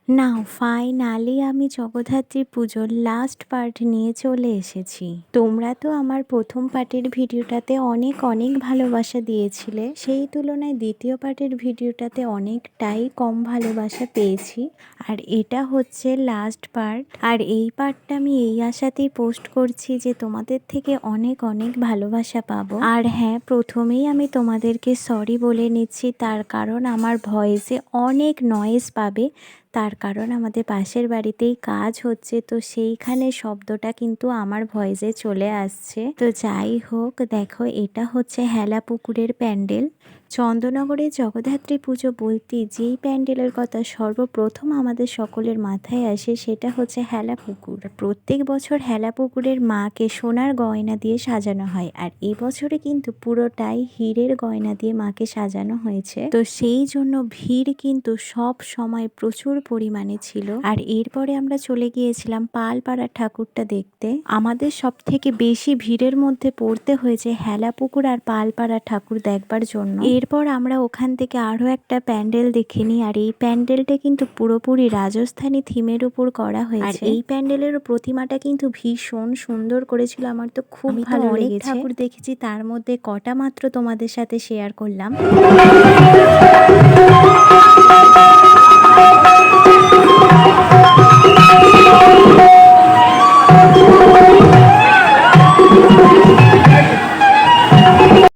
নাও finally আমি জগদ্ধাত্রী পুজোর last part নিয়ে চলে এসেছি। তোমরা তো আমার প্রথম পার্টের ভিডিওটাতে অনেক অনেক ভালোবাসা দিয়েছিলে, সেই তুলনায় দ্বিতীয় পার্টের ভিডিওটাতে অনেকটাই কম ভালোবাসা পেয়েছি। আর এটা হচ্ছে লাস্ট পার্ট, আর এই পার্টটা আমি এই আশাতেই পোস্ট করছি যে তোমাদের থেকে অনেক অনেক ভালোবাসা পাবো। আর হ্যাঁ, প্রথমেই আমি তোমাদেরকে সরি বলে নিচ্ছি, তার কারণ আমার ভয়েসে অনেক নয়েজ পাবে। তার কারণ আমাদের পাশের বাড়িতেই কাজ হচ্ছে, তো সেইখানে শব্দটা কিন্তু আমার ভয়েসে চলে আসছে। তো যাই হোক, দেখো এটা হচ্ছে হেলা পুকুরের প্যান্ডেল। চন্দননগরের জগদ্ধাত্রী পুজো বলতে যেই প্যান্ডেলের কথা সর্বপ্রথম আমাদের সকলের মাথায় আসে সেটা হচ্ছে হেলা পুকুর। প্রত্যেক বছর হেলা পুকুরের মাকে সোনার গয়না দিয়ে সাজানো হয়, আর এবছরে কিন্তু পুরোটাই হীরের গয়না দিয়ে মাকে সাজানো হয়েছে। তো সেই জন্য ভিড় কিন্তু সব সময় প্রচুর পরিমাণে ছিল। আর এরপরে আমরা চলে গিয়েছিলাম পালপাড়ার ঠাকুরটা দেখতে। আমাদের সব থেকে বেশি ভিড়ের মধ্যে পড়তে হয়েছে হেলা পুকুর আর পালপাড়া ঠাকুর দেখবার জন্য। এরপর আমরা ওখান থেকে আরো একটা প্যান্ডেল দেখে নিই, আর এই প্যান্ডেলটা কিন্তু পুরোপুরি রাজস্থানী থিমের উপর করা হয়েছে। আর এই প্যান্ডেলের প্রতিমাটা কিন্তু ভীষণ সুন্দর করেছিল, আমার তো খুব ভালো লেগেছে। ঠাকুর দেখেছি, তার মধ্যে কটা মাত্র তোমাদের সাথে শেয়ার করলাম।